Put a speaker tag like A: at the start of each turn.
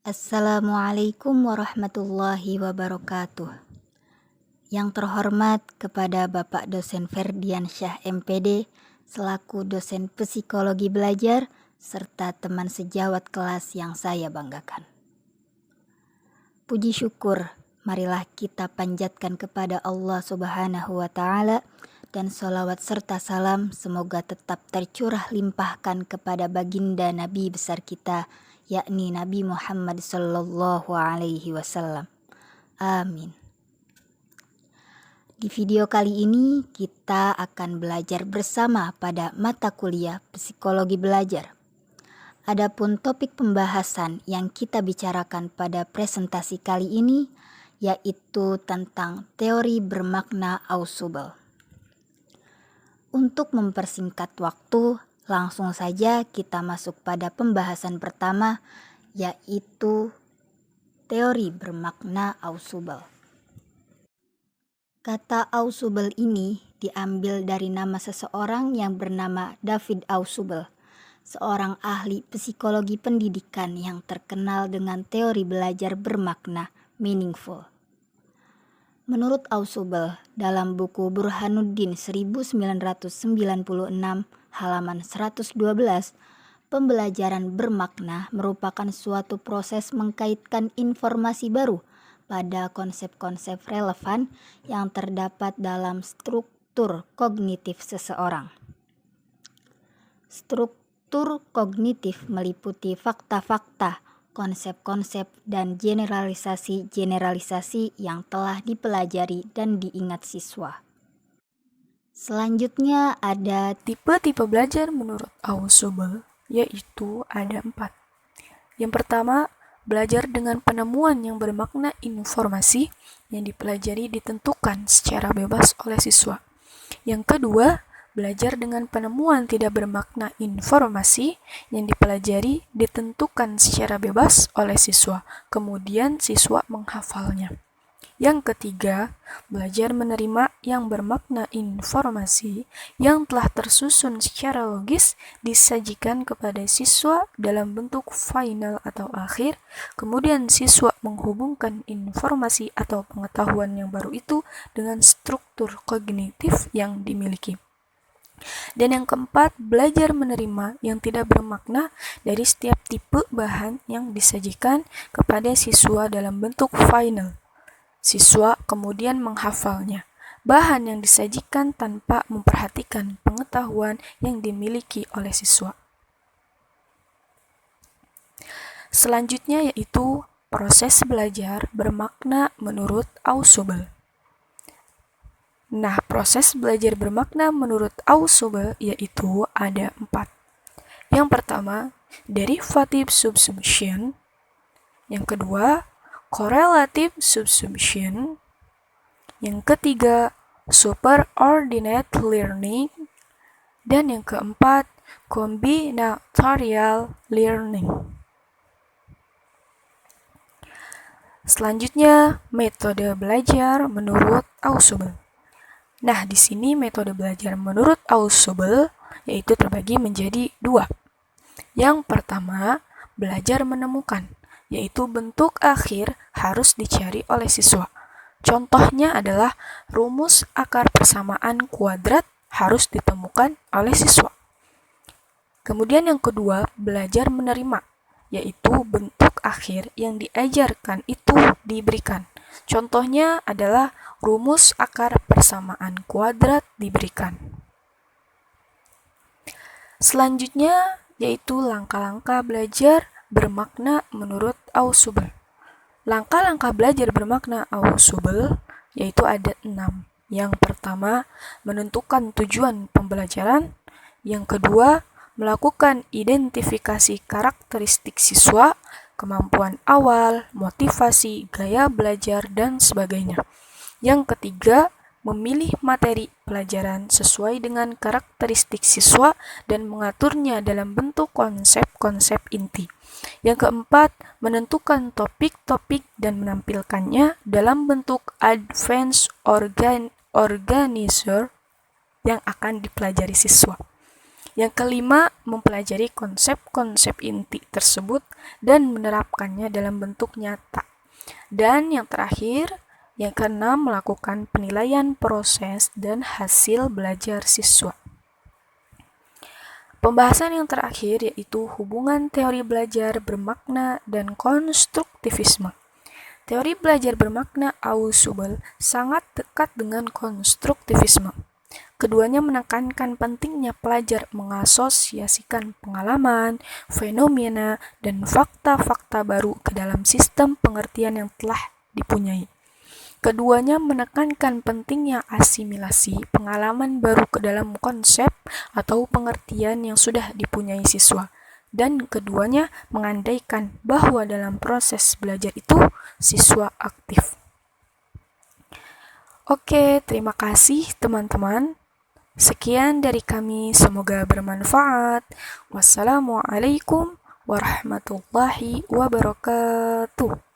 A: Assalamualaikum warahmatullahi wabarakatuh. Yang terhormat kepada Bapak Dosen Ferdiansyah MPD selaku dosen psikologi belajar serta teman sejawat kelas yang saya banggakan. Puji syukur, marilah kita panjatkan kepada Allah Subhanahu wa Ta'ala dan sholawat serta salam semoga tetap tercurah limpahkan kepada baginda Nabi besar kita, yakni Nabi Muhammad Sallallahu Alaihi Wasallam. Amin. Di video kali ini kita akan belajar bersama pada mata kuliah Psikologi Belajar. Adapun topik pembahasan yang kita bicarakan pada presentasi kali ini yaitu tentang teori bermakna audible. Untuk mempersingkat waktu, langsung saja kita masuk pada pembahasan pertama, yaitu teori bermakna audible. Kata audible ini diambil dari nama seseorang yang bernama David Ausubel, seorang ahli psikologi pendidikan yang terkenal dengan teori belajar bermakna meaningful. Menurut Ausubel, dalam buku Burhanuddin 1996 halaman 112, pembelajaran bermakna merupakan suatu proses mengkaitkan informasi baru pada konsep-konsep relevan yang terdapat dalam struktur kognitif seseorang. Struktur kognitif meliputi fakta-fakta, konsep-konsep, dan generalisasi-generalisasi yang telah dipelajari dan diingat siswa. Selanjutnya ada
B: Tipe-tipe belajar menurut Ausubel, yaitu ada 4. Yang pertama, belajar dengan penemuan yang bermakna informasi yang dipelajari ditentukan secara bebas oleh siswa. Yang kedua, belajar dengan penemuan tidak bermakna informasi yang dipelajari ditentukan secara bebas oleh siswa, kemudian siswa menghafalnya. Yang ketiga, belajar menerima yang bermakna informasi yang telah tersusun secara logis disajikan kepada siswa dalam bentuk final atau akhir, kemudian siswa menghubungkan informasi atau pengetahuan yang baru itu dengan struktur kognitif yang dimiliki. Dan yang keempat, belajar menerima yang tidak bermakna dari setiap tipe bahan yang disajikan kepada siswa dalam bentuk final. Siswa kemudian menghafalnya. Bahan yang disajikan tanpa memperhatikan pengetahuan yang dimiliki oleh siswa. Selanjutnya yaitu proses belajar bermakna menurut Ausubel. Nah, proses belajar bermakna menurut Ausubel yaitu ada 4. Yang pertama, derivative subsumption. Yang kedua, correlative subsumption. Yang ketiga, superordinate learning. Dan yang keempat, combinatorial learning. Selanjutnya, metode belajar menurut Ausubel. Nah, di sini metode belajar menurut Ausubel yaitu terbagi menjadi 2. Yang pertama, belajar menemukan, yaitu bentuk akhir harus dicari oleh siswa. Contohnya adalah rumus akar persamaan kuadrat harus ditemukan oleh siswa. Kemudian yang kedua, belajar menerima, yaitu bentuk akhir yang diajarkan itu diberikan. Contohnya adalah rumus akar persamaan kuadrat diberikan. Selanjutnya yaitu langkah-langkah belajar bermakna menurut Ausubel. Langkah-langkah belajar bermakna Ausubel yaitu ada 6. Yang pertama, menentukan tujuan pembelajaran. Yang kedua, melakukan identifikasi karakteristik siswa, kemampuan awal, motivasi, gaya belajar, dan sebagainya. Yang ketiga, memilih materi pelajaran sesuai dengan karakteristik siswa dan mengaturnya dalam bentuk konsep-konsep inti. Yang keempat, menentukan topik-topik dan menampilkannya dalam bentuk advanced organizer yang akan dipelajari siswa. Yang kelima, mempelajari konsep-konsep inti tersebut dan menerapkannya dalam bentuk nyata. Dan yang terakhir, yang keenam, melakukan penilaian proses dan hasil belajar siswa. Pembahasan yang terakhir yaitu hubungan teori belajar bermakna dan konstruktivisme. Teori belajar bermakna Ausubel sangat dekat dengan konstruktivisme. Keduanya menekankan pentingnya pelajar mengasosiasikan pengalaman, fenomena, dan fakta-fakta baru ke dalam sistem pengertian yang telah dipunyai. Keduanya menekankan pentingnya asimilasi pengalaman baru ke dalam konsep atau pengertian yang sudah dipunyai siswa. Dan keduanya mengandaikan bahwa dalam proses belajar itu siswa aktif. Oke, terima kasih teman-teman. Sekian dari kami, semoga bermanfaat. Wassalamualaikum warahmatullahi wabarakatuh.